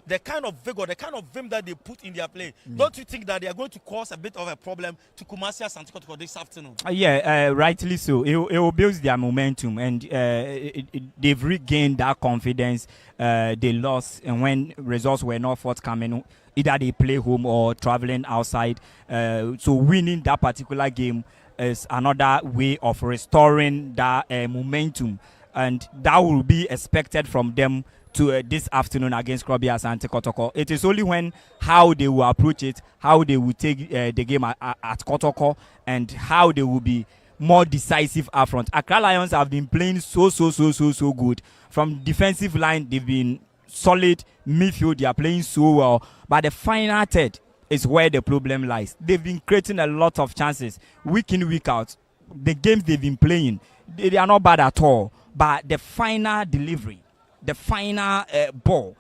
the kind of vigor, the kind of vim that they put in their play, don't you think that they are going to cause a bit of a problem to Kumasi Asante Kotoko this afternoon? Rightly so. It will build their momentum, and they've regained that confidence they lost, and when results were not forthcoming, either they play home or traveling outside. So winning that particular game is another way of restoring that momentum, and that will be expected from them to this afternoon against Krobia Asante Kotoko. It is only when how they will approach it, how they will take the game at Kotoko, and how they will be more decisive up front. Accra Lions have been playing so good. From defensive line, they've been solid. Midfield, they are playing so well. But the final third is where the problem lies. They've been creating a lot of chances week in, week out. The games they've been playing, they are not bad at all. But the final delivery, the final ball,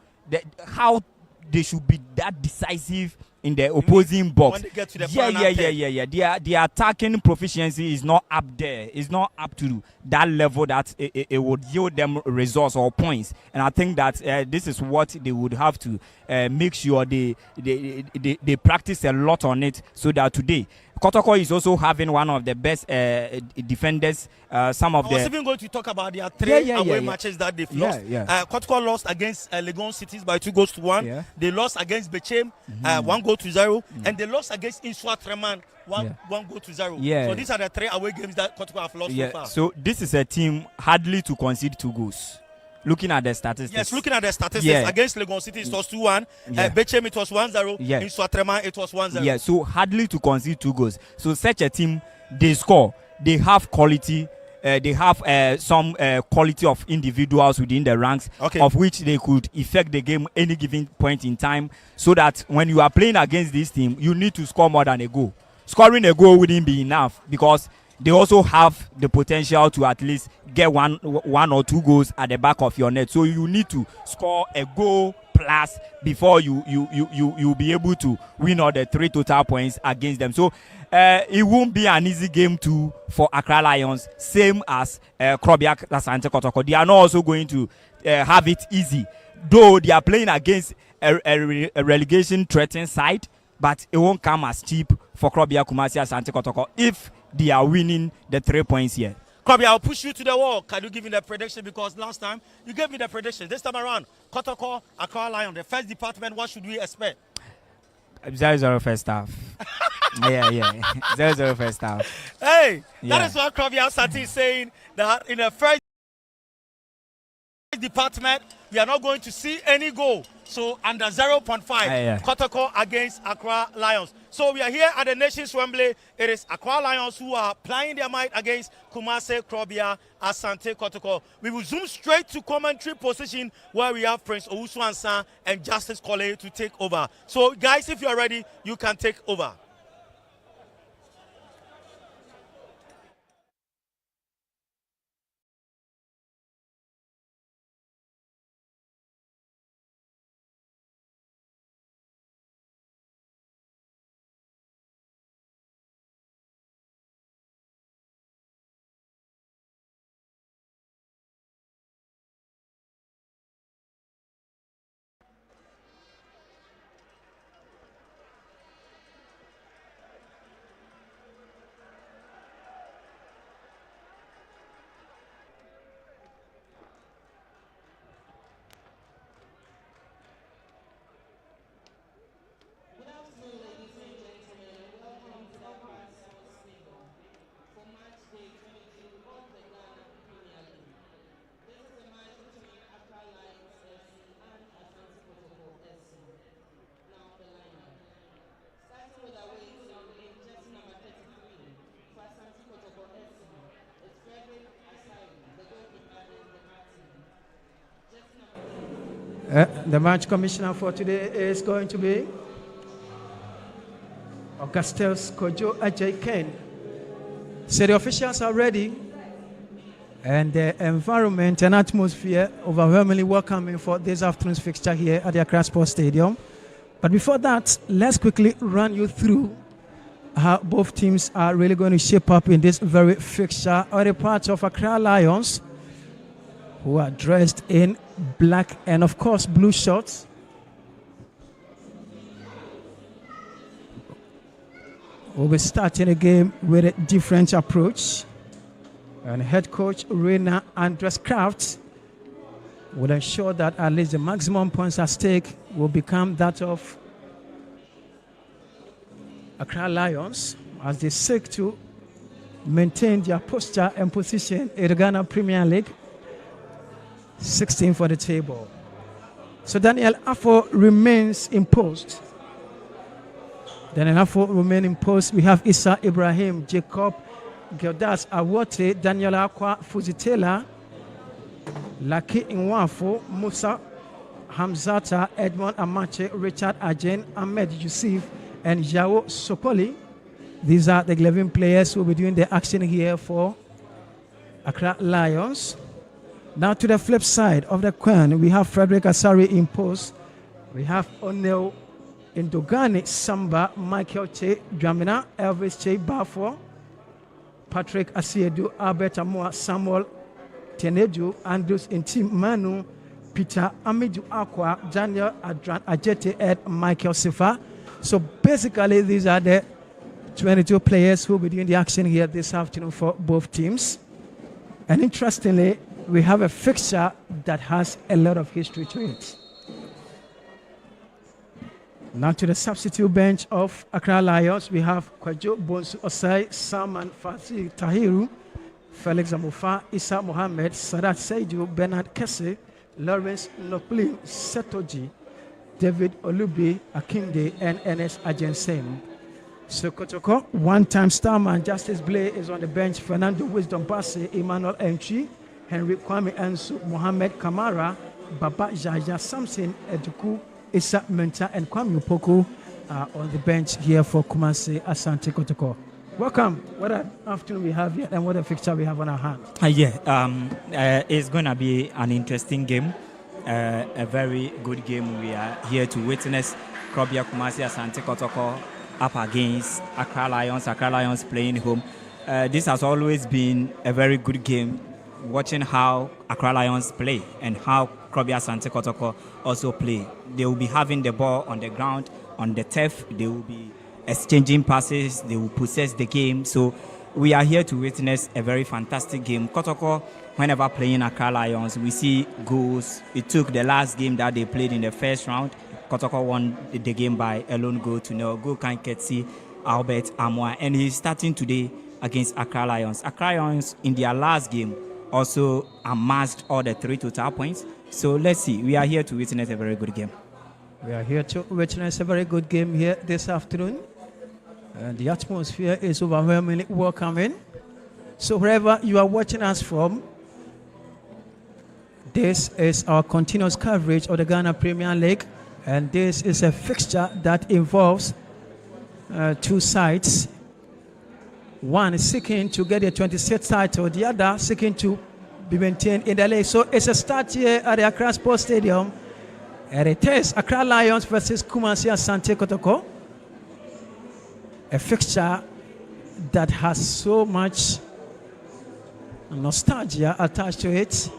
how they should be that decisive in the opposing box. When they get to the final Their attacking proficiency is not up there. It's not up to that level that it would yield them results or points. And I think that this is what they would have to make sure they practice a lot on it, so that today Kotoko is also having one of the best defenders. I was even going to talk about their three away matches that they've lost. Kotoko lost against Legon Cities by 2-1. Yeah. They lost against Bechem 1-0, and they lost against Insua Treman 1-0. Yeah. So these are the three away games that Kotoko have lost so far. So this is a team hardly to concede 2 goals. Looking at the statistics. Yes, looking at the statistics, against Legon City it was 2-1. Bechem it was 1-0. In Swatreman it was 1-0. Yeah, so hardly to concede 2 goals. So such a team, they score. They have quality. They have some quality of individuals within the ranks, of which they could affect the game any given point in time. So that when you are playing against this team, you need to score more than a goal. Scoring a goal wouldn't be enough, because they also have the potential to at least get one or 2 goals at the back of your net. So you need to score a goal plus before you'll be able to win all the 3 total points against them. So it won't be an easy game for Accra Lions, same as Krobia Asante Kotoko. They are not also going to have it easy, though they are playing against a relegation threatened side, but it won't come as cheap for Krobia Kumasi Asante Kotoko if they are winning the 3 points here. Krobia, I'll push you to the wall. Can you give me the prediction? Because last time you gave me the prediction. This time around, Kotoko, Accra Lion, the first department, what should we expect? 0-0 first half. 0-0 first half. Hey, that is what Krobia Asante is saying, that in the first department, we are not going to see any goal. So under 0.5, Kotoko against Accra Lions. So we are here at the Nations Wembley. It is Accra Lions who are playing their might against Kumasi Krobia Asante Kotoko. We will zoom straight to commentary position, where we have Prince Owusu Ansah and Justice Kole to take over. So guys, if you are ready, you can take over. The match commissioner for today is going to be Augustus Kojo Ajay Ken. So the officials are ready, and the environment and atmosphere overwhelmingly welcoming for this afternoon's fixture here at the Accra Sports Stadium. But before that, let's quickly run you through how both teams are really going to shape up in this very fixture. Or the part of Accra Lions, who are dressed in black and of course blue shorts, will be starting the game with a different approach. And head coach Reina Andres Kraft will ensure that at least the maximum points at stake will become that of Accra Lions as they seek to maintain their posture and position in the Ghana Premier League. 16 for the table. So Daniel Afo remains in post. Daniel Afo remains in post. We have Issa Ibrahim, Jacob Gildas Awote, Daniel Akwa Fuzitela, Laki Nwafo, Musa Hamzata, Edmond Amache, Richard Ajen, Ahmed Yusuf, and Yao Sopoli. These are the 11 players who will be doing the action here for Accra Lions. Now to the flip side of the coin, we have Frederick Asari in post. We have Onel Indogani Samba, Michael Che Dramina, Elvis Che Bafo, Patrick Asiedu, Albert Amoa, Samuel Tenedu, Andrews Intim Manu, Peter Amidu Aqua, Daniel Adran Ajete, and Michael Sifa. So basically, these are the 22 players who will be doing the action here this afternoon for both teams. And interestingly, we have a fixture that has a lot of history to it. Now to the substitute bench of Accra Lions, we have Kwajo Bonsu Osai, Salman Fasi Tahiru, Felix Amufa, Issa Mohammed, Sadat Seidu, Bernard Kesse, Lawrence Nokli, Setoji, David Olubi, Akinde, and Ernest Ajensem. So Kotoko, one-time starman Justice Blay is on the bench. Fernando Wisdom Basse, Emmanuel Entry, Henry Kwame Ansu, Mohamed Kamara, Baba Jaja Samson, Eduku, Issa Menta, and Kwame Upoko are on the bench here for Kumasi Asante Kotoko. Welcome. What an afternoon we have here and what a fixture we have on our hands. It's going to be an interesting game, a very good game. We are here to witness Krobia Kumasi Asante Kotoko up against Accra Lions playing home. This has always been a very good game, watching how Accra Lions play and how Krobia Asante Kotoko also play. They will be having the ball on the ground, on the turf. They will be exchanging passes. They will possess the game. So we are here to witness a very fantastic game. Kotoko, whenever playing Accra Lions, we see goals. It took the last game that they played in the first round. Kotoko won the game by a lone goal to nil. Go Kanketsi, Albert Amoa, and he's starting today against Accra Lions. Accra Lions in their last game also amassed all the 3 total points. So let's see. We are here to witness a very good game. We are here to witness a very good game here this afternoon. And the atmosphere is overwhelmingly welcoming. So wherever you are watching us from, this is our continuous coverage of the Ghana Premier League. And this is a fixture that involves two sides. One is seeking to get a 26th title, the other seeking to be maintained in the league. So it's a start here at the Accra Sports Stadium. And it is Accra Lions versus Kumasi Asante Kotoko. A fixture that has so much nostalgia attached to it.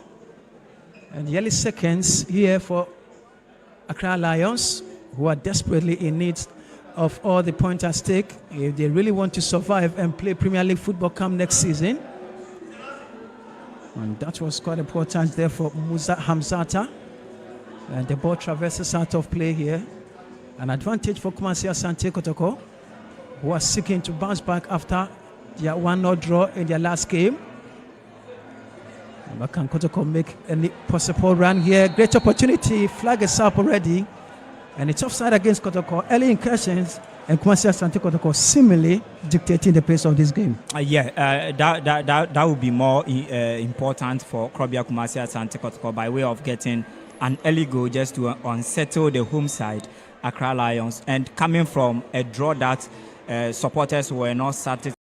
And the early seconds here for Accra Lions, who are desperately in need of all the points at stake if they really want to survive and play Premier League football come next season. And that was quite important there for Musa Hamzata. And the ball traverses out of play here. An advantage for Kumasi Asante Kotoko, who are seeking to bounce back after their 1-0 draw in their last game. But can Kotoko make any possible run here? Great opportunity. Flag is up already. And it's offside against Kotoko. Early incursions and Kumasi Asante Kotoko seemingly dictating the pace of this game. That would be more important for Krobia Kumasi Asante Kotoko by way of getting an early goal just to unsettle the home side, Accra Lions. And coming from a draw that supporters were not satisfied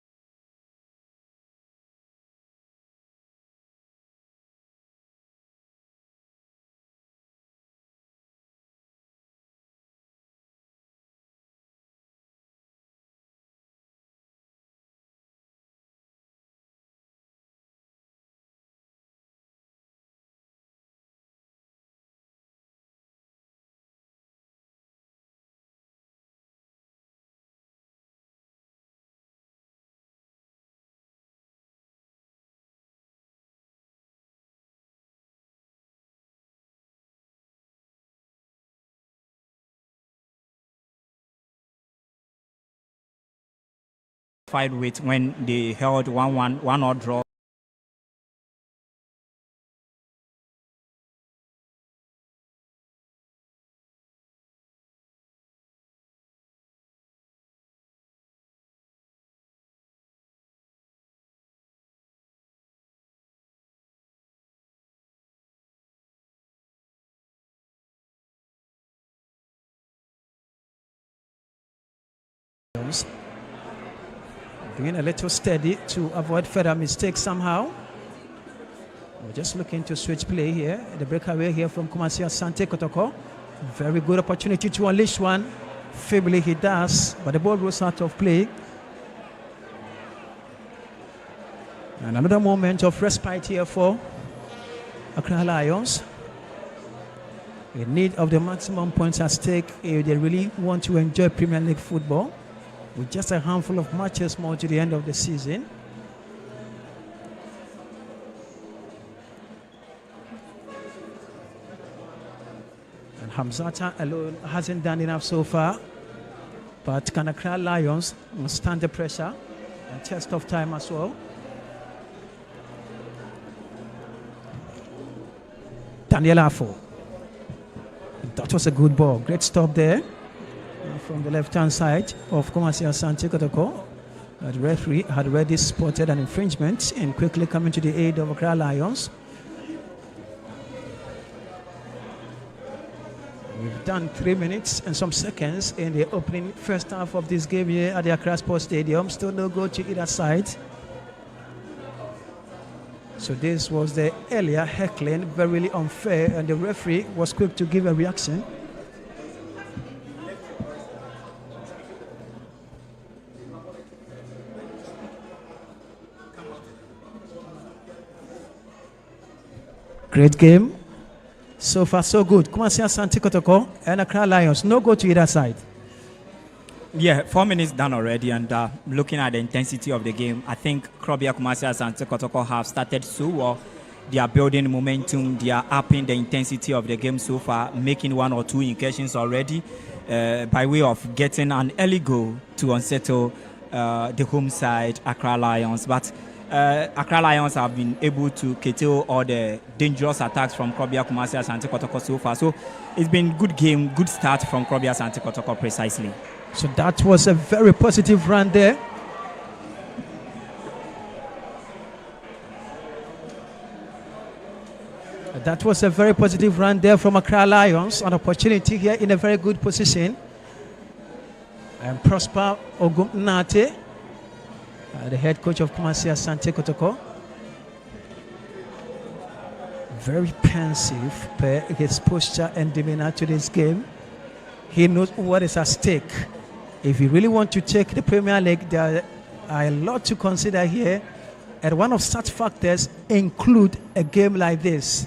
satisfied with when they held 1-1, 1-1 draw. Being a little steady to avoid further mistakes somehow. We're just looking to switch play here. The breakaway here from Kumasi Asante Kotoko. Very good opportunity to unleash one. Feebly he does, but the ball goes out of play. And another moment of respite here for Accra Lions. In need of the maximum points at stake if they really want to enjoy Premier League football, with just a handful of matches more to the end of the season. And Hamzata alone hasn't done enough so far, but can Accra Lions stand the pressure and test of time as well? Daniel Afo. That was a good ball. Great stop there from the left-hand side of Kumasi Asante Kotoko. The referee had already spotted an infringement and quickly coming to the aid of Accra Lions. We've done 3 minutes and some seconds in the opening first half of this game here at the Accra Sports Stadium. Still no goal to either side. So this was the earlier heckling, very unfair, and the referee was quick to give a reaction. Great game. So far, so good. Kumasi Asante Kotoko and Accra Lions. No goal to either side. Yeah, 4 minutes done already, and looking at the intensity of the game, I think Krobia Kumasi Asante Kotoko have started so well. They are building momentum. They are upping the intensity of the game so far, making 1 or 2 incursions already by way of getting an early goal to unsettle the home side, Accra Lions. But Accra Lions have been able to curtail all the dangerous attacks from Krobia Kumasi Asante Kotoko so far. So it's been good game, good start from Krobia Asante Kotoko precisely. So that was a very positive run there. That was a very positive run there from Accra Lions. An opportunity here in a very good position. And Prosper Ogumnate, the head coach of Kumasi Asante Kotoko. Very pensive per his posture and demeanor to this game. He knows what is at stake. If you really want to take the Premier League, there are a lot to consider here. And one of such factors include a game like this.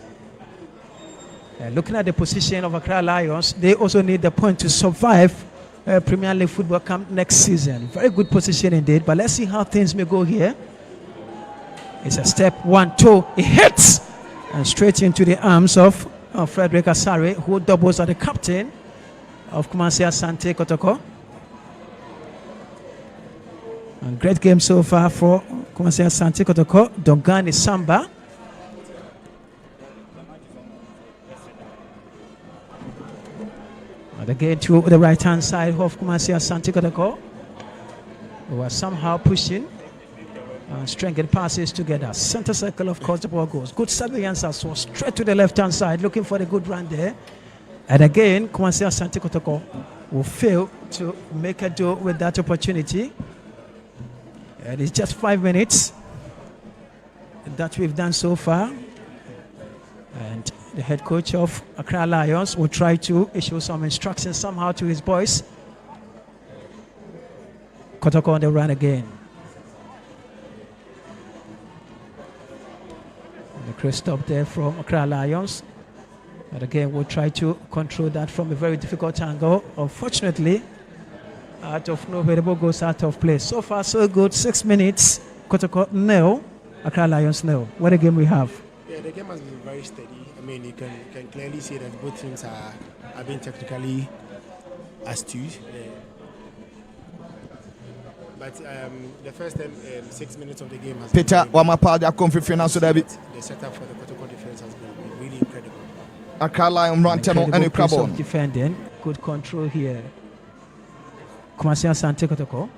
Looking at the position of Accra Lions, they also need the point to survive Premier League football camp next season. Very good position indeed, but let's see how things may go here. It's a step 1, 2, it hits! And straight into the arms of Frederick Asare, who doubles as the captain of Kumasi Asante Kotoko. And great game so far for Kumasi Asante Kotoko. Dongani Samba. And again to the right hand side of Kumasi Asante Kotoko. We were somehow pushing and strengthening passes together. Center circle, of course, the ball goes. Good surveillance as well. Straight to the left hand side, looking for the good run there. And again, Kumasi Asante Kotoko will fail to make a do with that opportunity. And it's just 5 minutes that we've done so far. And the head coach of Accra Lions will try to issue some instructions somehow to his boys. Kotoko on the run again. And the great stop there from Accra Lions. But again, we'll try to control that from a very difficult angle. Unfortunately, out of nowhere, the ball goes out of play. So far, so good. 6 minutes. Kotoko nil. Accra Lions nil. What a game we have. Yeah, the game has been very steady. I mean, you can clearly see that both teams are being technically astute. But the first 6 minutes of the game has Peter, been Wamapa, they are confident now, so that the setup for the Kotoko defense has been really incredible. Accra Lion Rantano and Incredible piece Crabon. of defending. Good control here. Kumasi Asante Kotoko.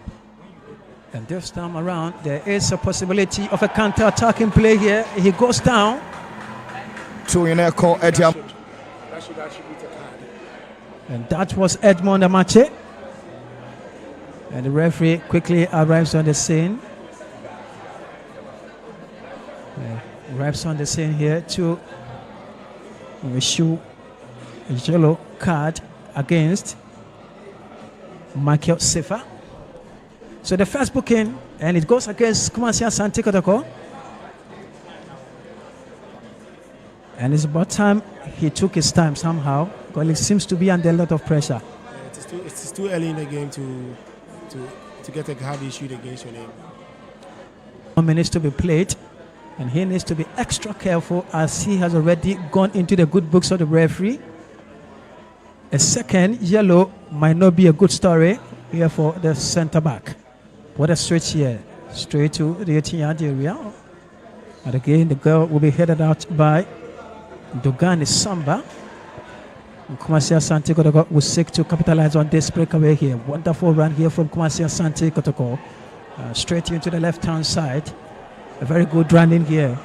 And this time around, there is a possibility of a counter-attacking play here. He goes down. Two in there, call Etiam. That should attribute a card. And that was Edmond Amache. And the referee quickly arrives on the scene. Arrives on the scene here to issue a yellow card against Michael Sifa. So the first booking, and it goes against Kumasi Asante Kotoko. And it's about time he took his time somehow, because he seems to be under a lot of pressure. It's too early in the game to get a card issued against your name. 1 minute to be played, and he needs to be extra careful as he has already gone into the good books of the referee. A second yellow might not be a good story here for the centre back. What a switch here, straight to the 18-yard area. And again, the goal will be headed out by Dogani Samba. Kumasi Asante Kotoko will seek to capitalize on this breakaway here. Wonderful run here from Kumasi Asante Kotoko. Straight into the left-hand side. A very good run in here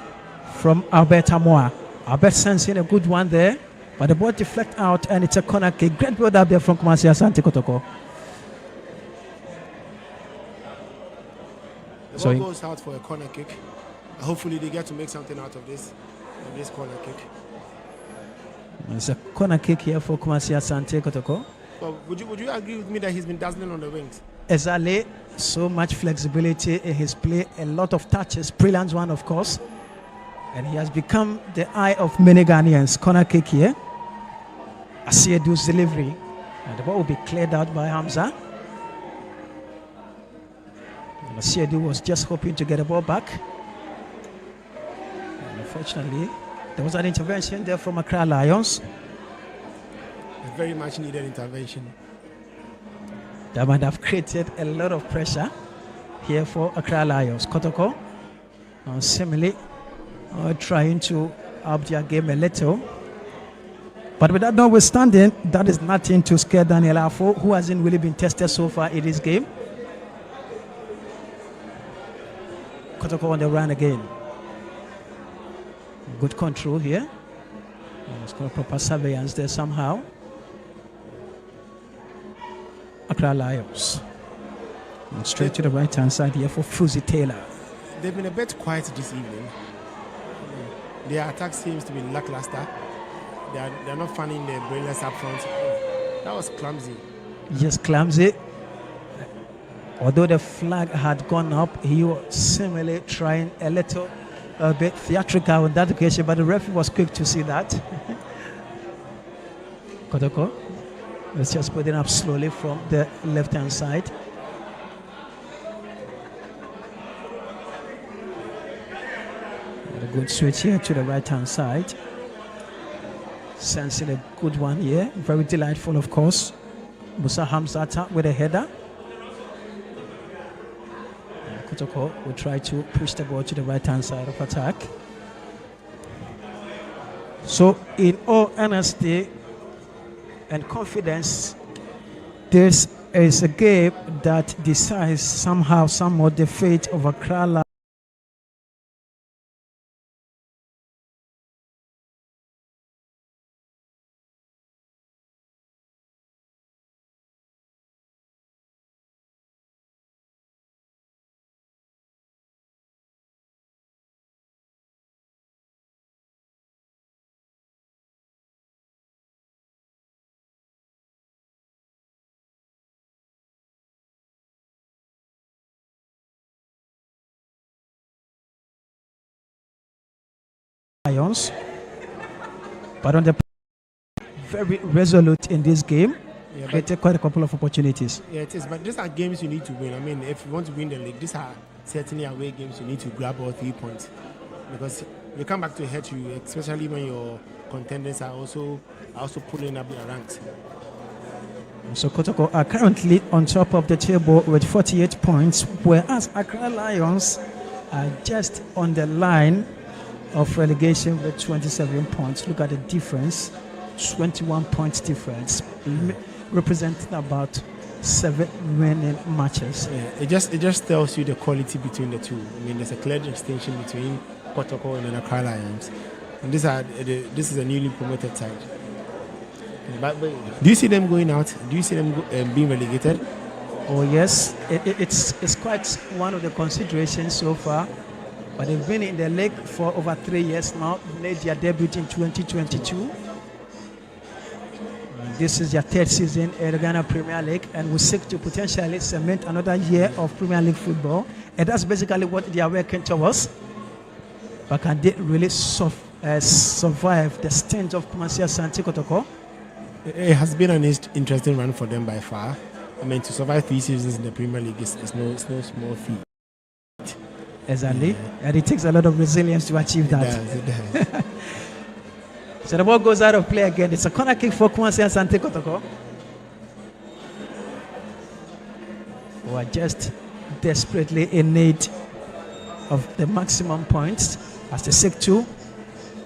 from Albert Amoa. Albert sensing a good one there, but the ball deflect out and it's a corner kick. Great build up there from Kumasi Asante Kotoko. The ball goes out for a corner kick. Hopefully they get to make something out of this corner kick. It's a corner kick here for Kumasi Asante Kotoko. But would you agree with me that he's been dazzling on the wings? Ezale, so much flexibility in his play, a lot of touches, brilliant one of course. And he has become the eye of many Ghanaians. Corner kick here. Asiedu's delivery. And the ball will be cleared out by Hamza. And Asiedu was just hoping to get the ball back. And unfortunately, there was an intervention there from Accra Lions. A very much needed intervention. That might have created a lot of pressure here for Accra Lions. Kotoko, similarly, trying to up their game a little. But with that notwithstanding, that is nothing to scare Daniel Afo, who hasn't really been tested so far in this game. Kotoko on the run again. Good control here. It's got proper surveillance there somehow. Accra Lions. And straight to the right-hand side here for Fuzi Taylor. They've been a bit quiet this evening. Their attack seems to be lackluster. They're not finding the brilliance up front. That was clumsy. Yes, clumsy. Although the flag had gone up, he was similarly trying a little bit theatrical on that occasion, but the referee was quick to see that. Kotoko. Let's just put it up slowly from the left-hand side. A good switch here to the right-hand side. Sensing a good one here. Very delightful, of course. Musa Hamzata with a header. And Kotoko will try to push the ball to the right-hand side of attack. So, in all honesty and confidence, this is a game that decides somehow, somewhat the fate of Accra. Lions, but on the very resolute in this game, created quite a couple of opportunities. Yeah, it is, but these are games you need to win. I mean, if you want to win the league, these are certainly away games you need to grab all 3 points, because you come back to hurt you, especially when your contenders are also pulling up their ranks. So Kotoko are currently on top of the table with 48 points, whereas Accra Lions are just on the line of relegation with 27 points. Look at the difference, 21 points difference, representing about 7 winning matches. Yeah, it just tells you the quality between the two. I mean, there's a clear distinction between Kotoko and Accra Lions. And this is a newly promoted side. But do you see them going out? Do you see them being relegated? Oh yes, it's quite one of the considerations so far. But they've been in the league for over 3 years now. Made their debut in 2022. This is their 3rd season in the Ghana Premier League, and will seek to potentially cement another year of Premier League football. And that's basically what they are working towards. But can they really survive the stench of Asante Kotoko? It has been an interesting run for them by far. I mean, to survive 3 seasons in the Premier League is no small feat. Exactly. Yeah. And it takes a lot of resilience to achieve that. It does. So the ball goes out of play again. It's a corner kick for Asante Kotoko, who are just desperately in need of the maximum points as they seek to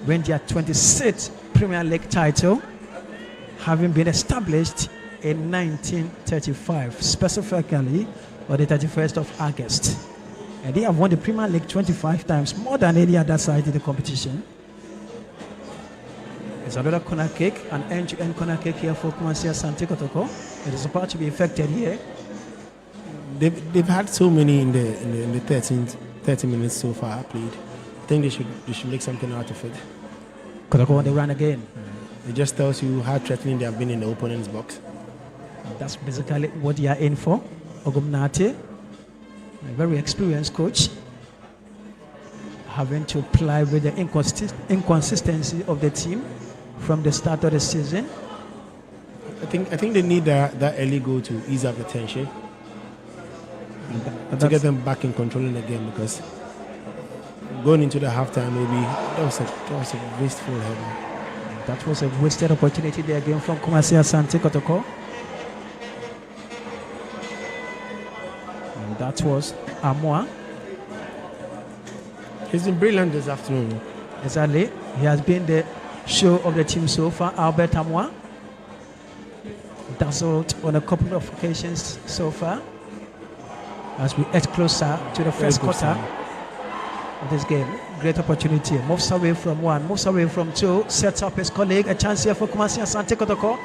win their 26th Premier League title, having been established in 1935, specifically on the 31st of August. And they have won the Premier League 25 times, more than any other side in the competition. It's another corner kick, an end-to-end corner kick here for Asante Kotoko. It is about to be effected here. They've had so many in the 30 minutes so far played. I think they should make something out of it. Kotoko on the run again. It just tells you how threatening they have been in the opponent's box. That's basically what they are in for. Ogumnate, a very experienced coach, having to ply with the inconsistency of the team from the start of the season. I think they need that early goal to ease up the tension, to get them back in control in the game, because going into the halftime, maybe that was a wasteful header. That was a wasted opportunity there again from Asante Kotoko. And that was Amoa. He's been brilliant this afternoon. Exactly. He has been the show of the team so far, Albert Amoa. Dazzled on a couple of occasions so far as we edge closer to the first quarter of this game. Great opportunity. Moves away from one, moves away from two, sets up his colleague. A chance here for Asante Kotoko.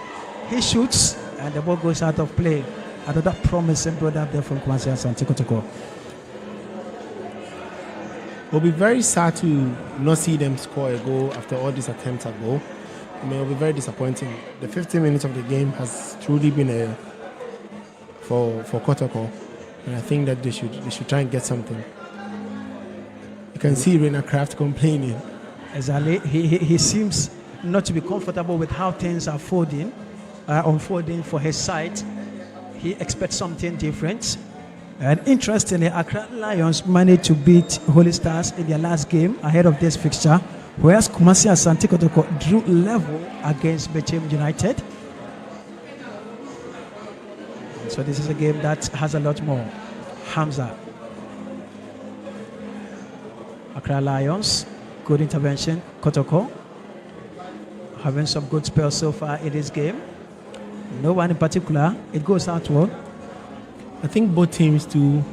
He shoots and the ball goes out of play. Another promising build up there from Asante Kotoko. It'll be very sad to not see them score a goal after all these attempts at goal. I mean, it'll be very disappointing. The 15 minutes of the game has truly been for Kotoko, and I think that they should try and get something. You can see Rainer Kraft complaining. Exactly. He seems not to be comfortable with how things are unfolding for his side. He expects something different. And interestingly, Accra Lions managed to beat Holy Stars in their last game ahead of this fixture, whereas Asante Kotoko drew level against Bechem United. So this is a game that has a lot more. Hamza. Accra Lions, good intervention. Kotoko having some good spells so far in this game. No one in particular. It goes outward. I think both teams too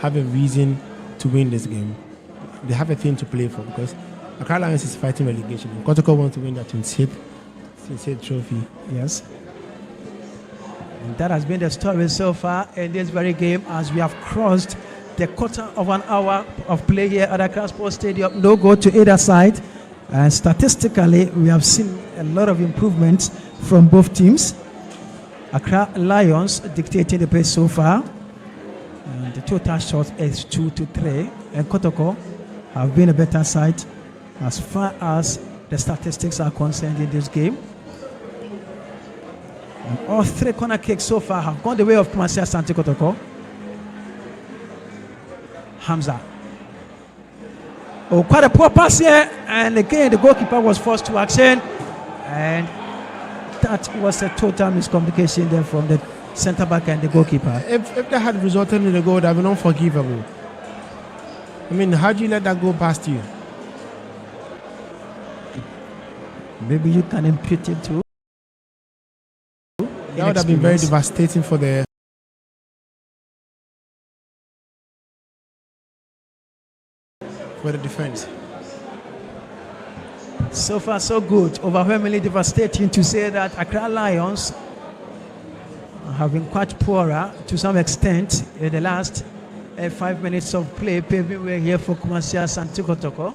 have a reason to win this game. They have a thing to play for, because Accra Lions is fighting relegation. And Kotoko wants to win that 28th trophy. Yes. And that has been the story so far in this very game, as we have crossed the quarter of an hour of play here at Accra Sports Stadium. No goal to either side. And statistically, we have seen a lot of improvements from both teams. Accra Lions dictating the pace so far. And the total shots is 2-3. And Kotoko have been a better side as far as the statistics are concerned in this game. And all three corner kicks so far have gone the way of Asante Kotoko. Hamza. Oh, quite a poor pass here. And again, the goalkeeper was forced to action. And that was a total miscommunication there from the centre back and the goalkeeper. If that had resulted in a goal, that would be unforgivable. I mean, how do you let that go past you? Maybe you can impute it to. That would have been very devastating for the defense. So far, so good. Overwhelmingly devastating to say that Accra Lions have been quite poorer to some extent in the last 5 minutes of play, paving way here for Kumasi Asante Kotoko.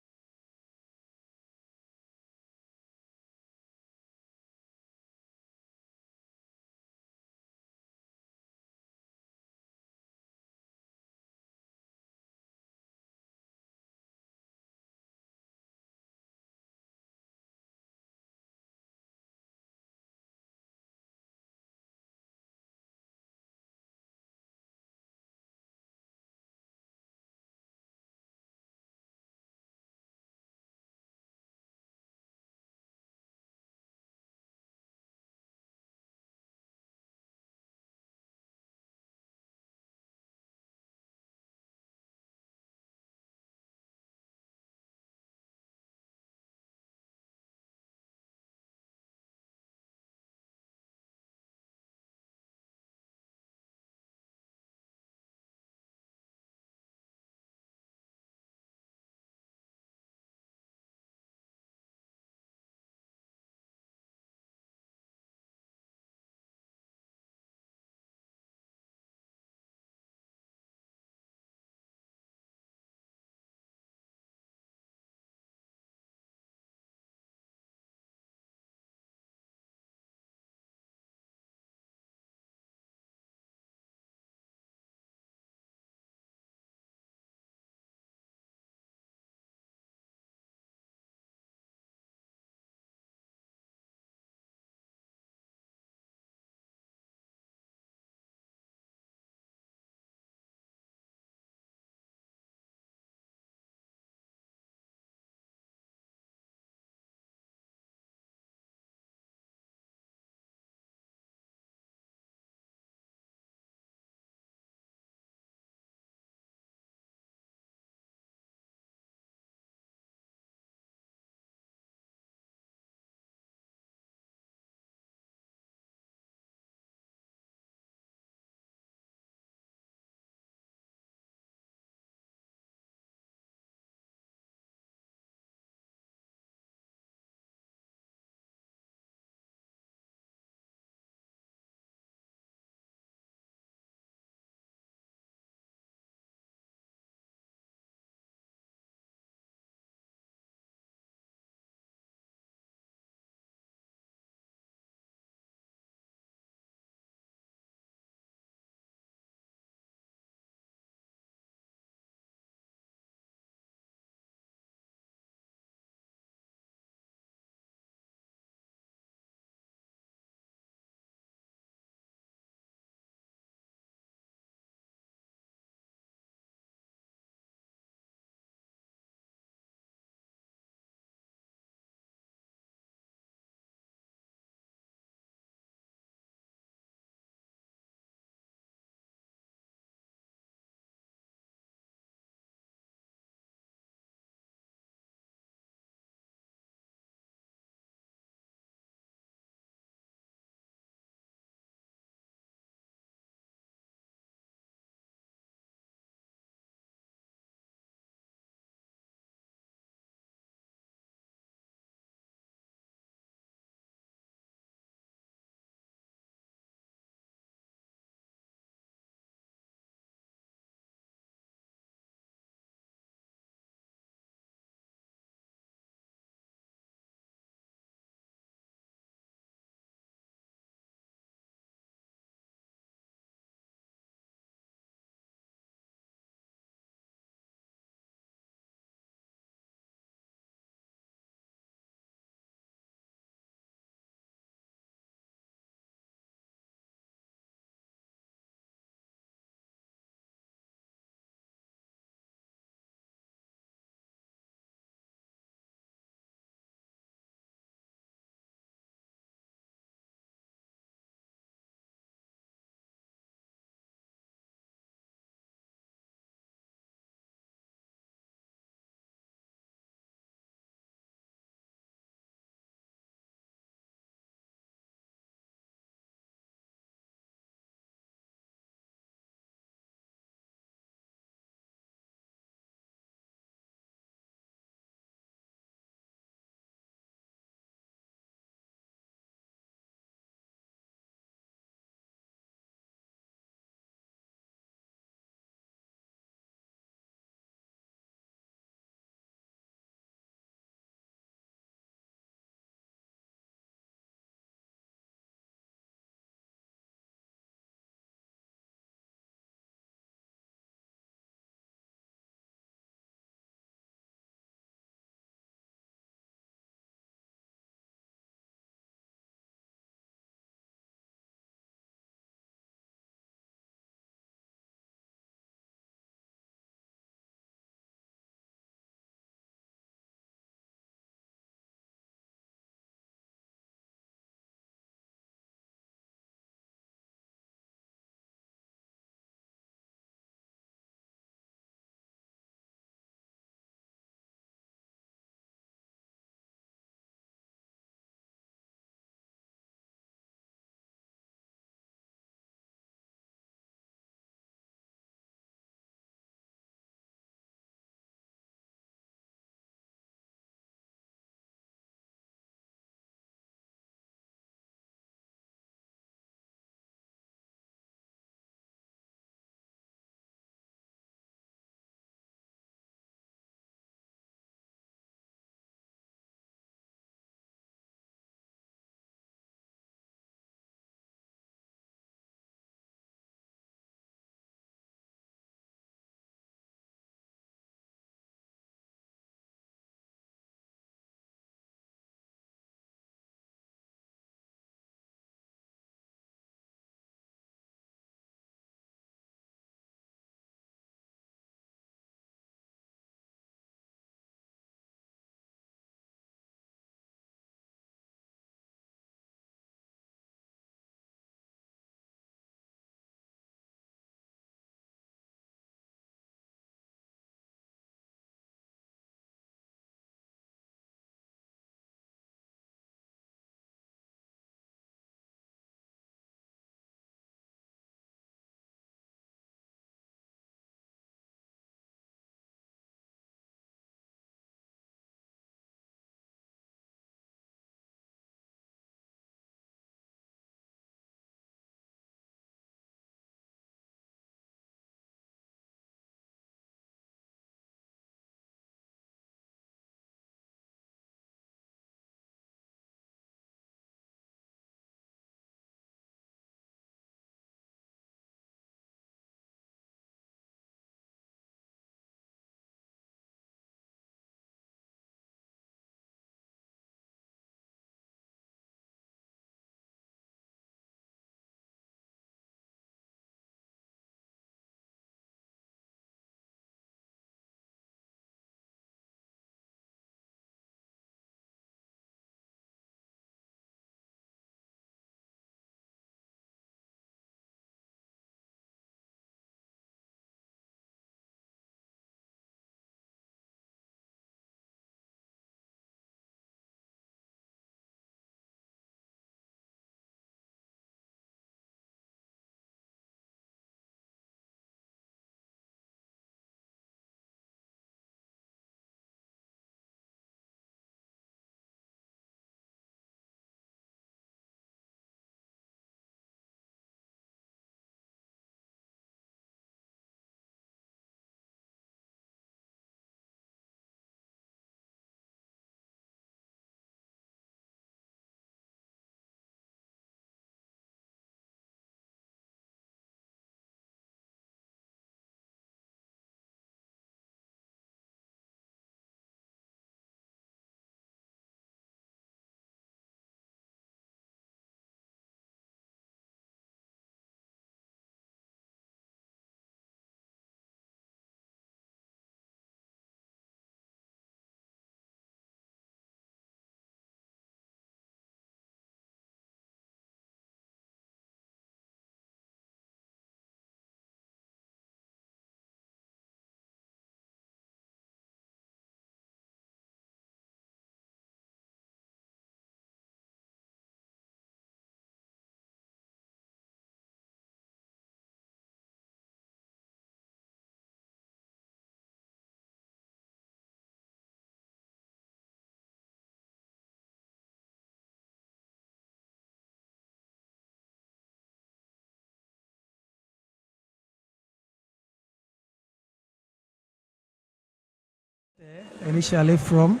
Initially from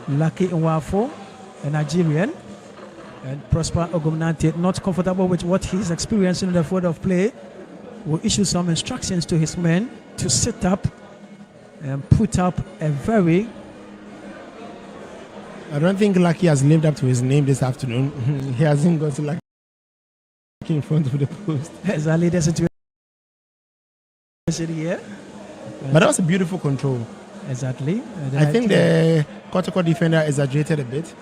Lucky Nwafo, a Nigerian, and Prosper Ogumnante, not comfortable with what he's experiencing in the field of play, will issue some instructions to his men to sit up and put up a very... I don't think Lucky has lived up to his name this afternoon. He hasn't got to Lucky in front of the post. Exactly the situation here. But that was a beautiful control. Exactly. I think the Kotoko defender exaggerated a bit.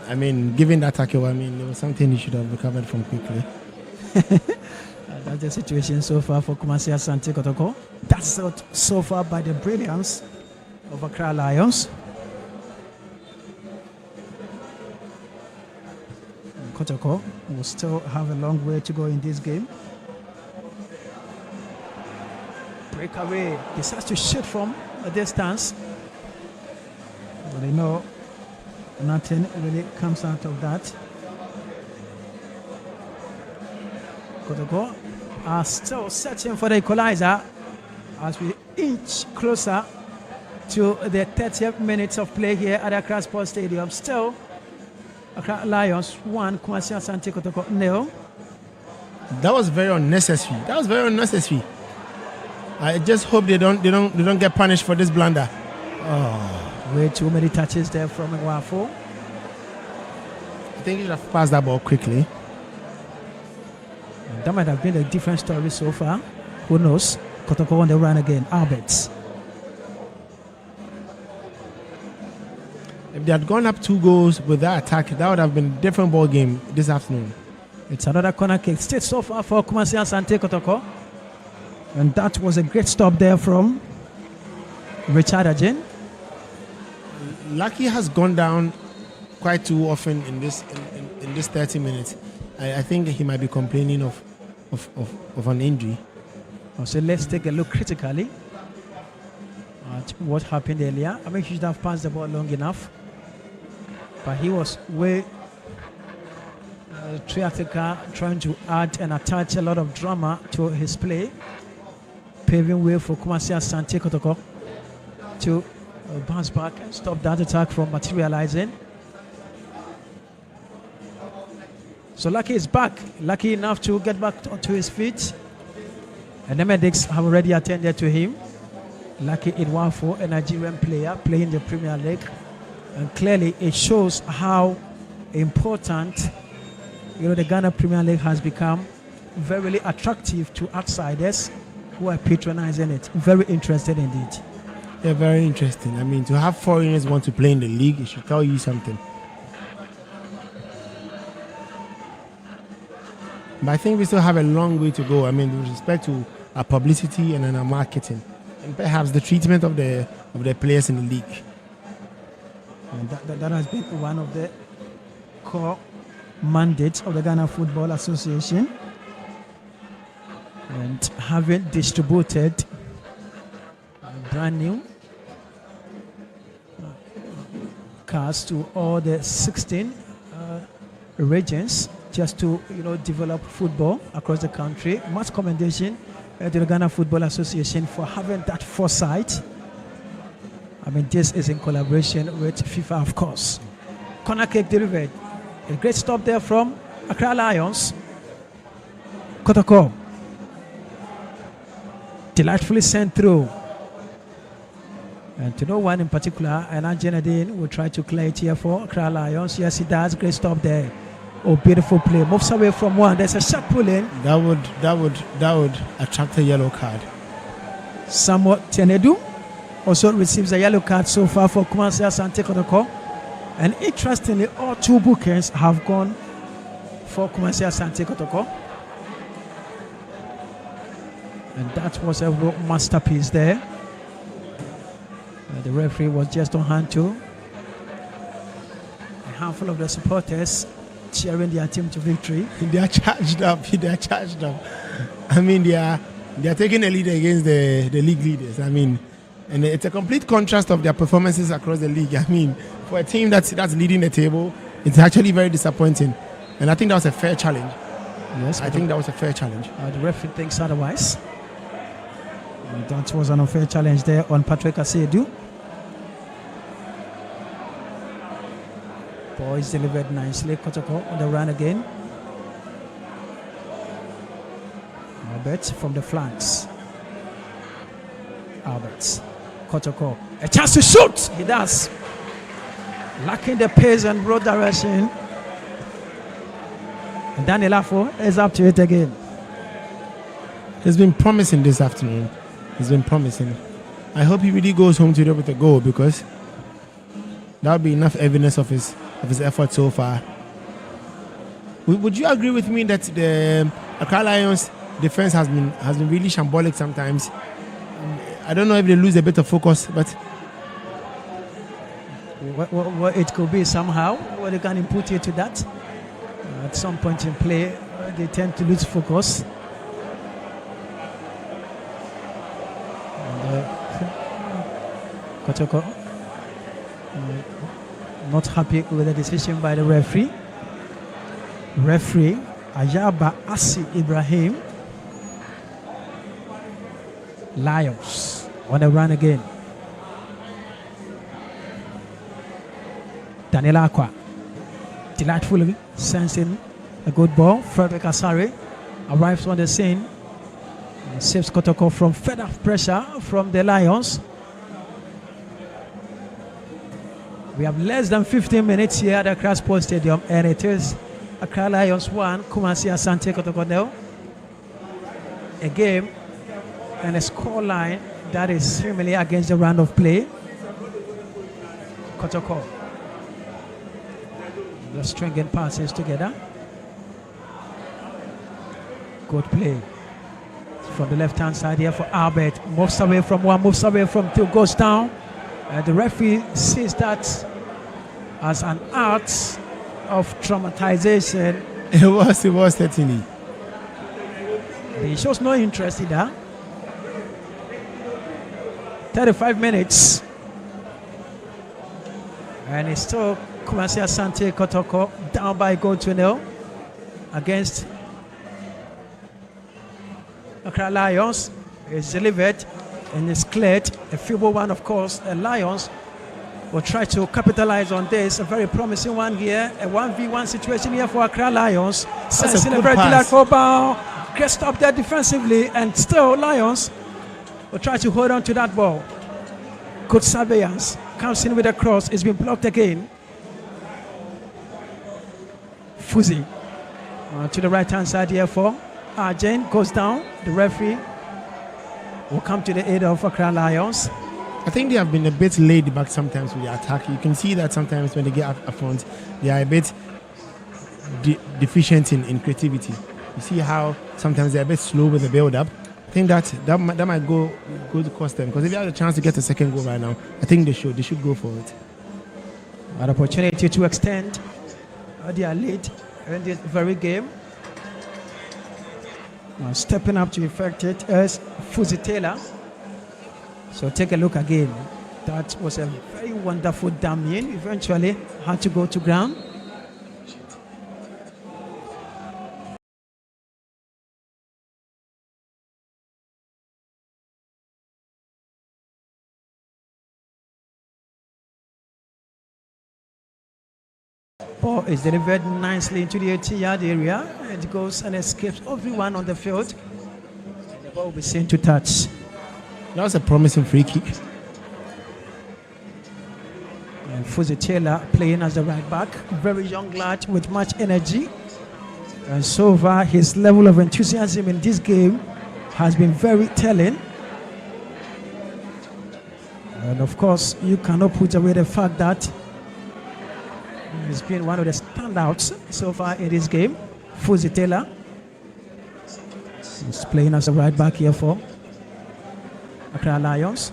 I mean, given that tackle, I mean, there was something he should have recovered from quickly. That's the situation so far for Kumasi Asante Kotoko. That's out so far by the brilliance of Accra Lions. Kotoko will still have a long way to go in this game. Breakaway, decides to shoot from a distance. But they know nothing really comes out of that. Kotoko are still searching for the equalizer as we inch closer to the 30th minutes of play here at Accra Sports Stadium. Still, Accra Lions 1, Kumasi Asante Kotoko 0. That was very unnecessary. That was very unnecessary. I just hope they don't get punished for this blunder. Oh, way too many touches there from Nwafo. I think he should have passed that ball quickly. That might have been a different story so far. Who knows? Kotoko on the run again. Alberts. If they had gone up 2 goals with that attack, that would have been a different ball game this afternoon. It's another corner kick. Still so far for Kumasi Asante Kotoko. And that was a great stop there from Richard Ajin. Lucky has gone down quite too often in this 30 minutes. I think he might be complaining of an injury. So let's take a look critically at what happened earlier. I mean, he should have passed the ball long enough, but he was way Triatica trying to add and attach a lot of drama to his play, paving way for Kumasi Asante Kotoko to bounce back and stop that attack from materializing. So Lucky is back, lucky enough to get back onto his feet. And the medics have already attended to him. Lucky Nwafo, a Nigerian player playing the Premier League. And clearly it shows how important the Ghana Premier League has become, very attractive to outsiders who are patronizing it. Very interested indeed. Yeah, very interesting. I mean, to have foreigners want to play in the league, it should tell you something. But I think we still have a long way to go. I mean, with respect to our publicity and our marketing, and perhaps the treatment of the players in the league. And that has been one of the core mandates of the Ghana Football Association. And having distributed brand new cars to all the 16 regions, just to develop football across the country. Much commendation to the Ghana Football Association for having that foresight. I mean, this is in collaboration with FIFA, of course. Corner kick delivered. A great stop there from Accra Lions. Kotoko. Delightfully sent through. And to no one in particular, and Janadine will try to clear it here for Accra Lions. Yes, he does. Great stop there. Oh, beautiful play. Moves away from one. There's a shot pull in. That would attract a yellow card. Samuel Tenedu also receives a yellow card so far for Kumasi Asante Kotoko. And interestingly, all 2 bookings have gone for Kumasi Asante Kotoko. And that was a real masterpiece there. The referee was just on hand too. A handful of the supporters cheering their team to victory. They are charged up. They are charged up. I mean, they are taking a lead against the league leaders. I mean, and it's a complete contrast of their performances across the league. I mean, for a team that's leading the table, it's actually very disappointing. And I think that was a fair challenge. Yes, I think that was a fair challenge. The referee thinks otherwise. And that was an unfair challenge there on Patrick Asedu. Ball is delivered nicely. Kotoko on the run again. Albert from the flanks. Albert. Kotoko. A chance to shoot. He does. Lacking the pace and broad direction. And Daniel Afo is up to it again. He's been promising this afternoon. He's been promising. I hope he really goes home today with a goal, because that would be enough evidence of his effort so far. Would you agree with me that the Accra Lions defense has been really shambolic sometimes? I don't know if they lose a bit of focus, but what it could be somehow. What they can input into that. At some point in play, they tend to lose focus. And Kotoko not happy with the decision by the referee. Referee Ayaba Asi Ibrahim. Lions on the run again. Daniel Aqua delightfully sensing a good ball. Frederick Asare arrives on the scene and saves Kotoko from further pressure from the Lions. We have less than 15 minutes here at the Accra Sports Stadium, and it is Accra Lions 1, Kumasi Asante Kotoko 0. A game and a score line that is seemingly against the round of play. Kotoko. The stringing passes together. Good play. From the left-hand side here for Albert. Moves away from one, moves away from two, goes down. The referee sees that as an act of traumatization. It was certainly. He shows no interest in that. 35 minutes. And it's still Kumasi Asante Kotoko down by goal to 0 against Accra Lions. It's delivered and it's cleared. A feeble one, of course. The Lions will try to capitalize on this. A very promising one here. A 1v1 situation here for Accra Lions. Sensing a very delightful ball. Gets stopped there defensively, and still Lions will try to hold on to that ball. Good surveillance. Comes in with a cross. It's been blocked again. Fuzi to the right hand side here for Arjen. Goes down. The referee will come to the aid of Accra Lions. I think they have been a bit laid back sometimes with the attack. You can see that sometimes when they get up front, they are a bit deficient in creativity. You see how sometimes they're a bit slow with the build-up. I think that might go to cost them, because if they have a chance to get a second goal right now, I think they should go for it. An opportunity to extend their lead in this very game. Stepping up to effect it is Fuzi Taylor. So take a look again. That was a very wonderful damn in. Eventually had to go to ground. Ball is delivered nicely into the 80-yard area. It goes and escapes everyone on the field. And the ball will be seen to touch. That was a promising free kick. And Fuzi Taylor playing as the right back. Very young lad with much energy. And so far, his level of enthusiasm in this game has been very telling. And of course, you cannot put away the fact that he's been one of the standouts so far in this game. Fuzi Taylor. He's playing as a right back here for Accra Lions.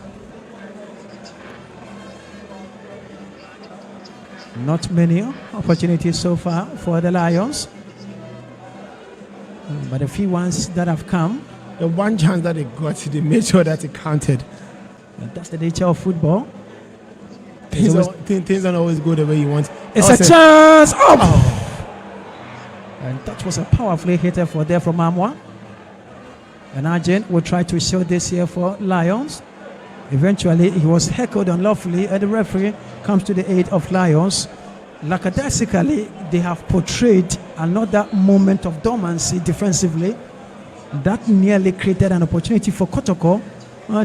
Not many opportunities so far for the Lions, but a few ones that have come. The one chance that they got, they made sure that it counted. And that's the nature of football. Things don't always go the way you want. It's a chance! Oh! And that was a powerfully hitter for there from Amwa. And Arjen will try to show this here for Lions. Eventually, he was heckled unlawfully, and the referee comes to the aid of Lions. lackadaisically, they have portrayed another moment of dormancy defensively that nearly created an opportunity for Kotoko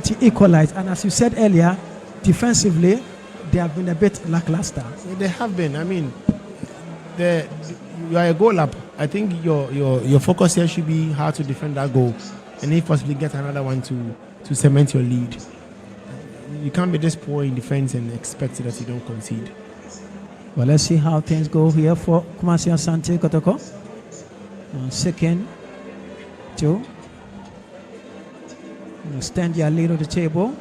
to equalize. And as you said earlier, defensively, they have been a bit lackluster. They have been. I mean, you are a goal up. I think your focus here should be how to defend that goal, and if possibly get another one to cement your lead. You can't be this poor in defense and expect that you don't concede. Well, let's see how things go here for Kumasi Asante Kotoko. Second to extend your lead on the table.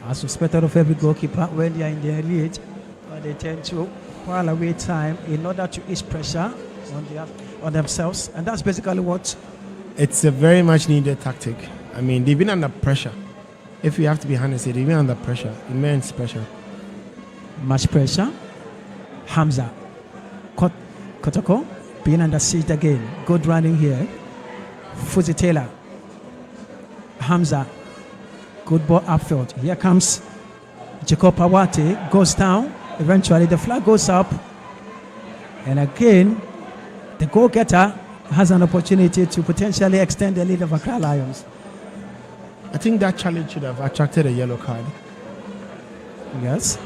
As suspected of every goalkeeper, when they are in their lead, they tend to while away time in order to ease pressure on themselves, and that's basically what. It's a very much needed tactic. I mean, they've been under pressure. If you have to be honest, they've been under pressure, immense pressure. Much pressure. Hamza Kotoko being under siege again. Good running here. Fuzi Taylor. Hamza. Good ball upfield. Here comes Jacob Awate. Goes down. Eventually the flag goes up. And again, the goal-getter has an opportunity to potentially extend the lead of Accra Lions. I think that challenge should have attracted a yellow card. Yes.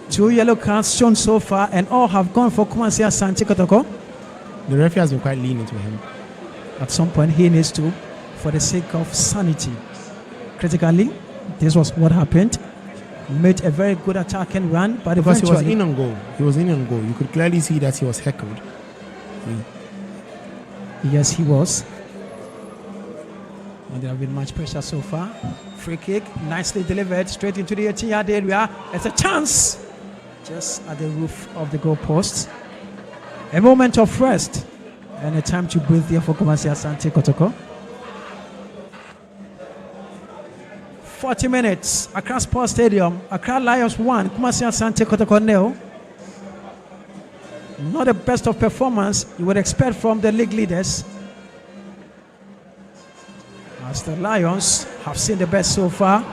2 yellow cards shown so far, and all have gone for Kumasi Asante Kotoko. The referee has been quite lenient to him. At some point, he needs to, for the sake of sanity. Critically, this was what happened. Made a very good attacking run, but Because he was eventually in on goal. He was in on goal. You could clearly see that he was heckled. Yes, he was. And there have been much pressure so far. Free kick, nicely delivered, straight into the 18-yard area. It's a chance, just at the roof of the goalpost. A moment of rest, and a time to breathe there for Kumasi Asante Kotoko. 40 minutes, Accra Sports Stadium. Accra Lions 1, Kumasi Asante Kotoko 0. Not the best of performance you would expect from the league leaders, as the Lions have seen the best so far.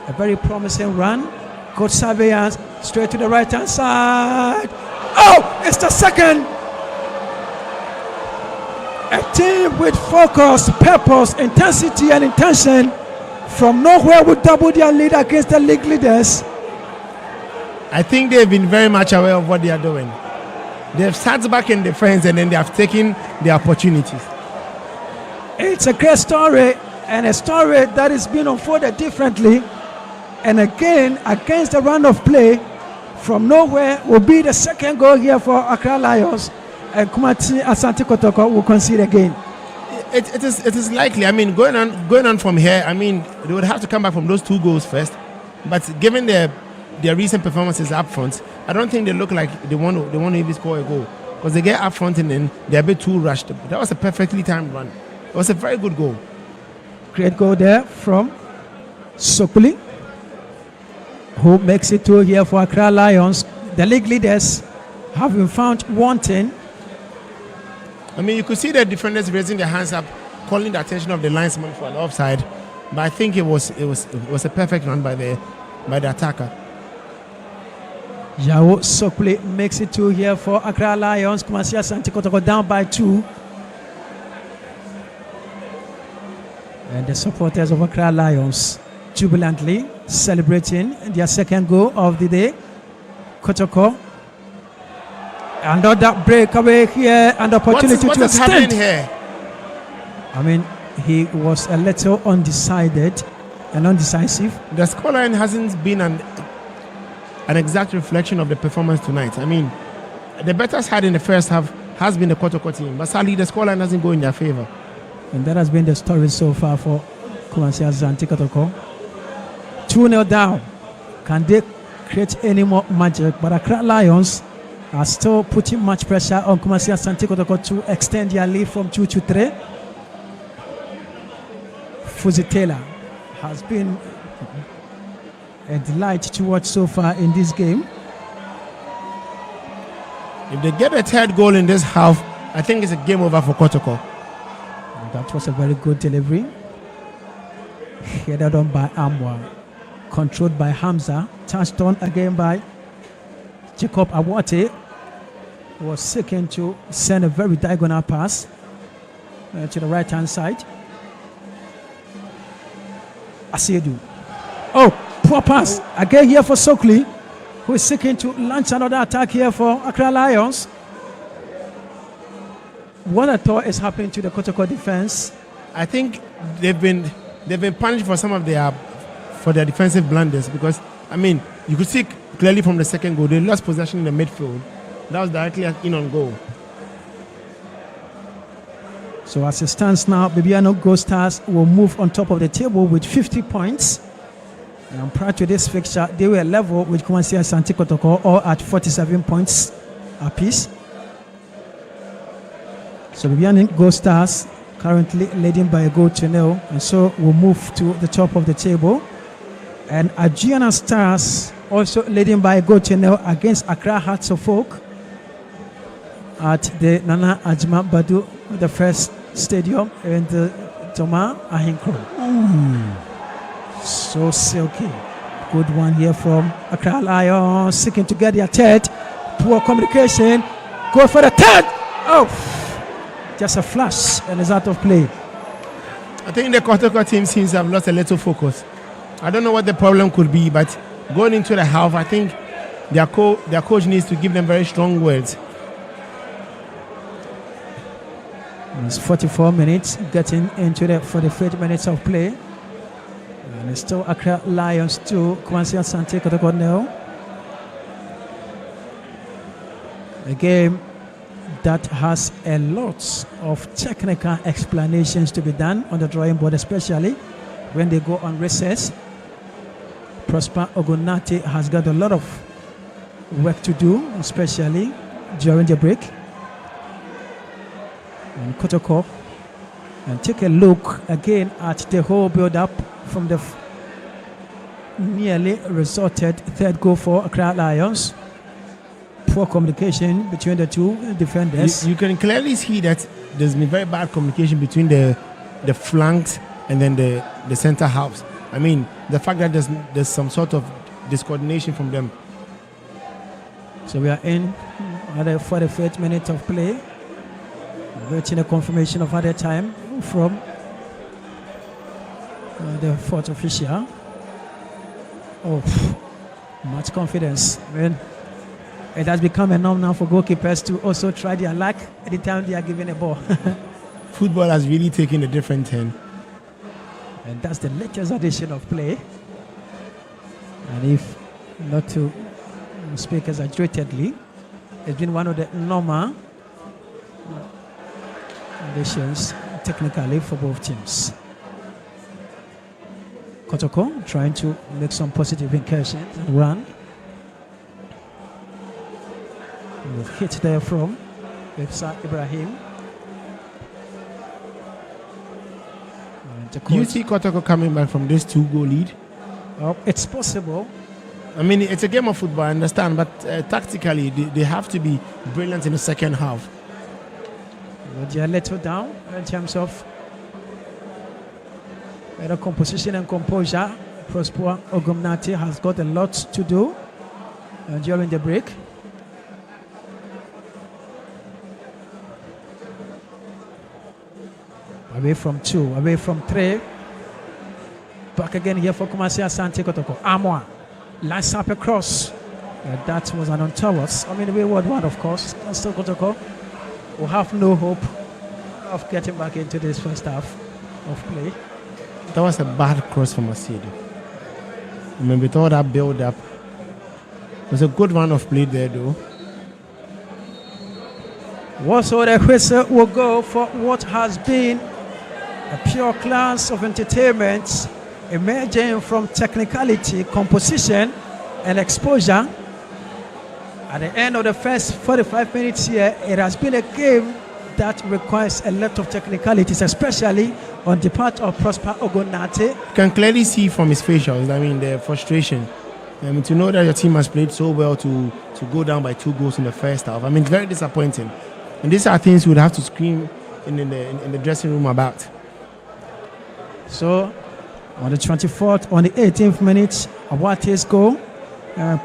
A very promising run. Good surveillance, straight to the right hand side. Oh, it's the second. A team with focus, purpose, intensity and intention from nowhere would double their lead against the league leaders. I think they've been very much aware of what they are doing. They've sat back in defense and then they have taken the opportunities. It's a great story, and a story that is being unfolded differently. And again, against the run of play, from nowhere will be the second goal here for Accra Lions, and Kumasi Asante Kotoko will concede again. It is likely. I mean, going on from here, I mean, they would have to come back from those 2 goals first. But given their recent performances up front, I don't think they look like they want to even score a goal, because they get up front and then they're a bit too rushed. That was a perfectly timed run. It was a very good goal. Great goal there from Sokuli, who makes it 2 here for Accra Lions. The league leaders have been found wanting. I mean, you could see the defenders raising their hands up, calling the attention of the linesman for an offside. But I think it was a perfect run by the attacker. Yao Sokuli makes it 2 here for Accra Lions. Kumasi Asante Kotoko down by 2. And the supporters of Accra Lions jubilantly celebrating their second goal of the day. Kotoko. Another breakaway here and opportunity what to is extend. happening here? I mean, he was a little undecided and undecisive. The scoreline hasn't been an exact reflection of the performance tonight. I mean, the better side in the first half has been the Kotoko team, but sadly the scoreline doesn't go in their favor. And that has been the story so far for Kumasi Asante Kotoko. 2-0 down. Can they create any more magic? But Accra Lions are still putting much pressure on Kumasi Asante Kotoko to extend their lead from 2 to 3. Fuzi Taylor has been a delight to watch so far in this game. If they get a third goal in this half, I think it's a game over for Kotoko. That was a very good delivery. Headed on by Amwa. Controlled by Hamza. Touched on again by Jacob Awate was seeking to send a very diagonal pass to the right-hand side. Asiedu. Oh, poor pass. Again here for Sokli, who is seeking to launch another attack here for Accra Lions. What I thought is happening to the Kotoko defense. I think they've been punished for some of their defensive blunders, because I mean you could see clearly from the second goal they lost possession in the midfield. That was directly in on goal. So as it stands now, Bibiano Gold Stars will move on top of the table with 50 points. And prior to this fixture, they were level with Kumasi Asante Kotoko, all at 47 points apiece. So Bibiano Gold Stars currently leading by a goal to nil, and so we'll move to the top of the table. And Adriana Stars also leading by a goal to nil against Accra Hearts of Oak at the Nana Ajma Badu, the first stadium in the Toma Ahinkro. So silky. Good one here from Accra Lions, seeking to get their third. Poor communication. Go for the third. Oh! Just a flash and it's out of play. I think the Kotoko team seems to have lost a little focus. I don't know what the problem could be, but going into the half, I think their coach needs to give them very strong words. It's 44 minutes, getting into the 45 minutes of play. And it's still Accra Lions 2, Kwansi Asante Kotoko nil. A game that has a lot of technical explanations to be done on the drawing board, especially when they go on recess. Prosper Ogunati has got a lot of work to do, especially during the break. And Kotoko, and take a look again at the whole build-up from the nearly resorted third goal for Accra Lions. Poor communication between the two defenders. You can clearly see that there's been very bad communication between the flanks and then the center halves. I mean, the fact that there's some sort of discoordination from them. So we are in at the 45th minute of play, waiting a confirmation of other time from the fourth official. Oh, much confidence. It has become a norm now for goalkeepers to also try their luck anytime they are given a ball. Football has really taken a different turn. And that's the latest edition of play. And if not to speak exaggeratedly, it's been one of the normal editions technically for both teams. Kotoko trying to make some positive incursions and run. Hit there from Ifsa Ibrahim. Do you see Kotoko coming back from this 2-goal lead? Oh, it's possible. I mean, it's a game of football, I understand, but tactically, they have to be brilliant in the second half. But they are little down in terms of better composition and composure. Prosper Ogumnati has got a lot to do during the break. Away from 2, away from 3. Back again here for Kumasi Asante Kotoko. Amwa lines up across. That was an untoward. I mean, wayward one, of course. Still Kotoko will have no hope of getting back into this first half of play. That was a bad cross from Asiedu. I mean, with all that build-up, it was a good run of play there, though. Also, the whistle will go for what has been a pure class of entertainment emerging from technicality, composition, and exposure. At the end of the first 45 minutes here, it has been a game that requires a lot of technicalities, especially on the part of Prosper Ogonate. You can clearly see from his facials, I mean, the frustration. I mean, to know that your team has played so well to go down by 2 goals in the first half, I mean, it's very disappointing. And these are things we would have to scream in the dressing room about. So, on the 24th, on the 18th minute, Awate's goal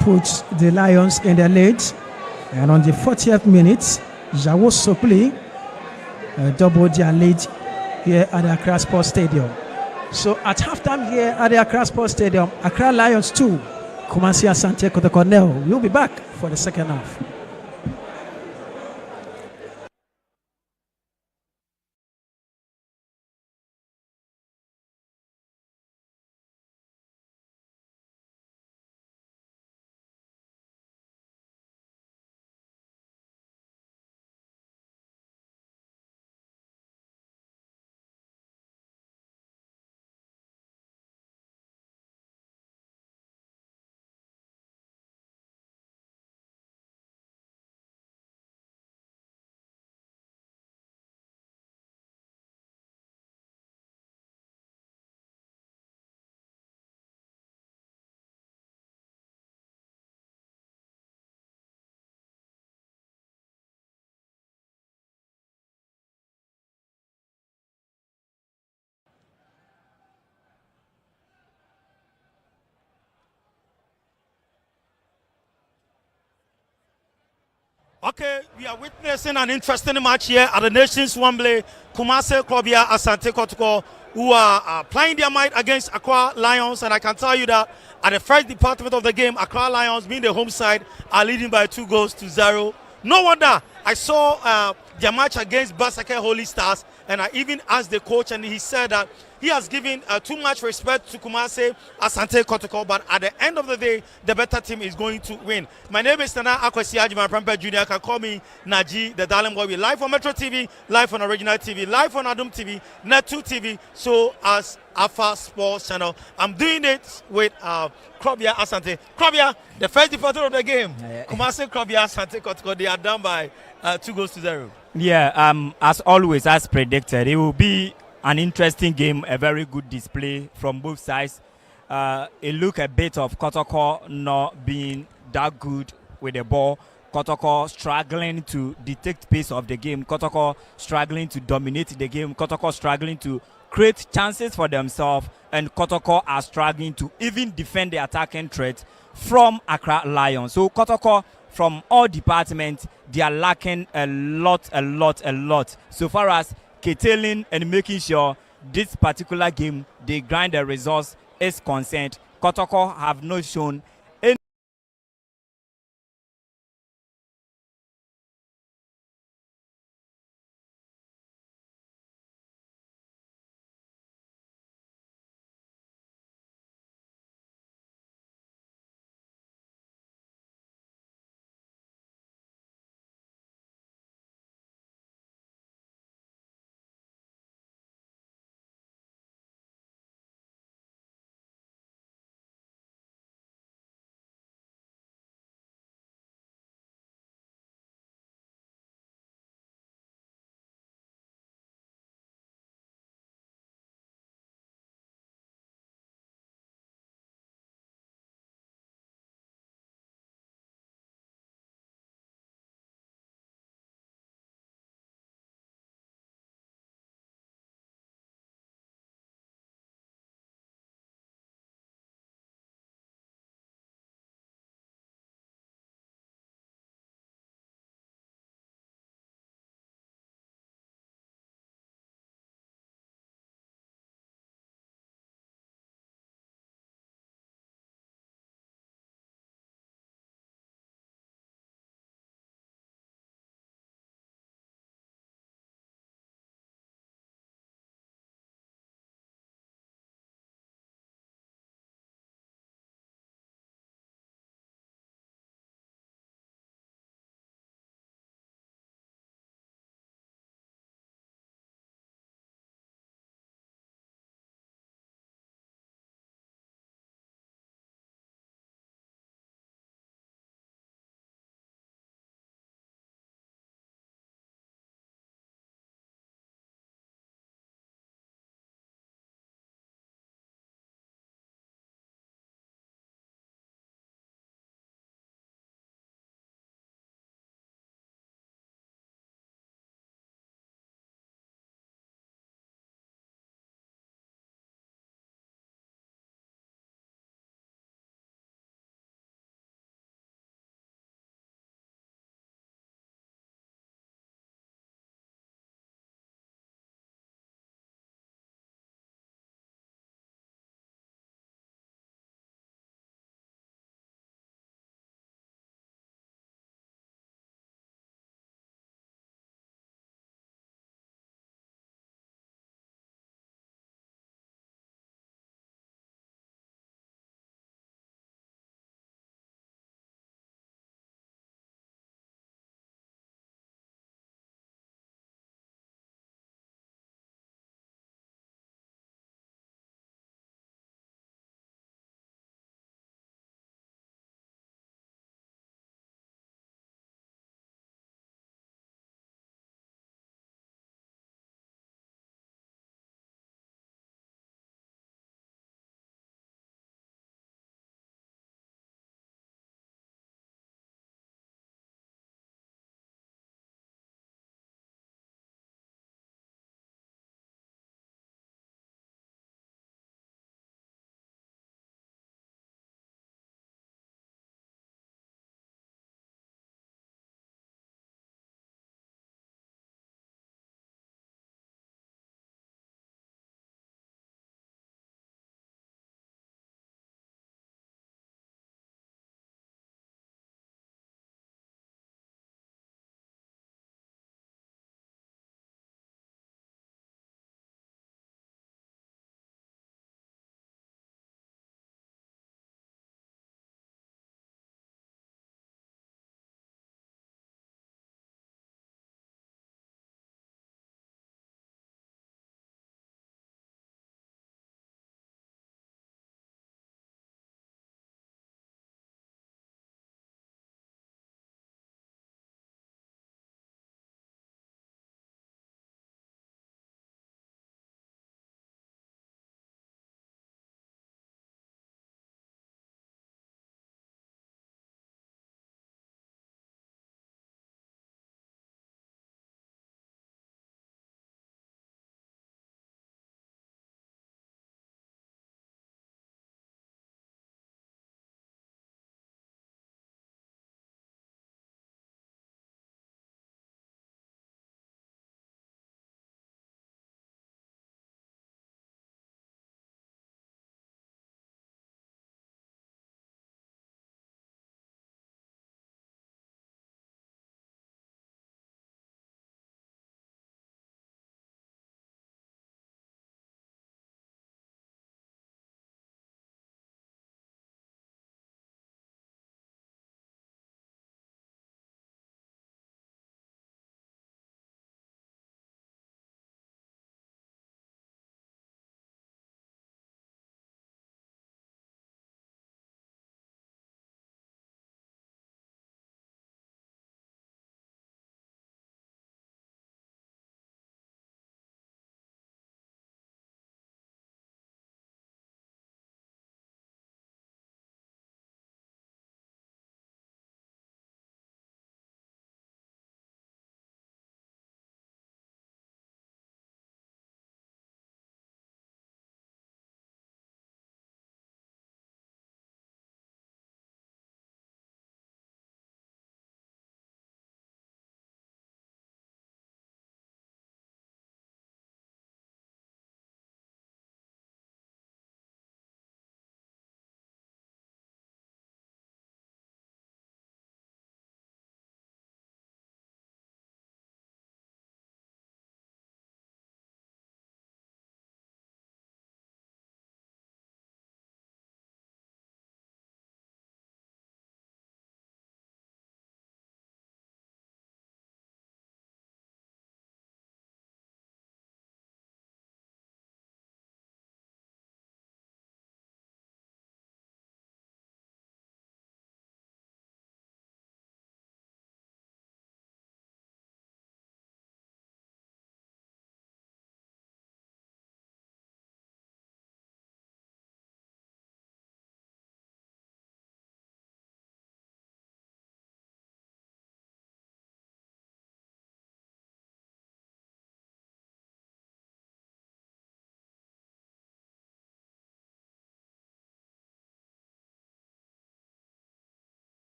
puts the Lions in the lead. And on the 40th minute, Jawo Sopli doubled their lead here at the Accra Sports Stadium. So at halftime here at the Accra Sports Stadium, Accra Lions 2, Kumasi Asante Kotoko 0. We'll be back for the second half. Okay, we are witnessing an interesting match here at the Nations Wembley. Kumasi Klobia Asante Kotoko, who are playing their might against Accra Lions, and I can tell you that at the first department of the game, Accra Lions, being the home side, are leading by 2-0. No wonder I saw their match against Basake Holy Stars, and I even asked the coach, and he said that he has given too much respect to Kumasi Asante Kotoko, but at the end of the day, the better team is going to win. My name is Nana Akwesi Ajima Prempeh Jr. You can call me Naji, the Darling Boy. We're live on Metro TV, live on Original TV, live on Adum TV, Net2 TV, so as Alpha Sports Channel. I'm doing it with Krobia Asante. Krobia, the first departure of the game. Kumasi Krobia Asante Kotoko, they are down by 2-0. Yeah, as always, as predicted, it will be an interesting game, a very good display from both sides. It look a bit of Kotoko not being that good with the ball. Kotoko struggling to detect pace of the game. Kotoko struggling to dominate the game. Kotoko struggling to create chances for themselves. And Kotoko are struggling to even defend the attacking threat from Accra Lions. So Kotoko, from all departments, they are lacking a lot. So far as curtailing and making sure this particular game they grind the results is concerned, Kotoko have not shown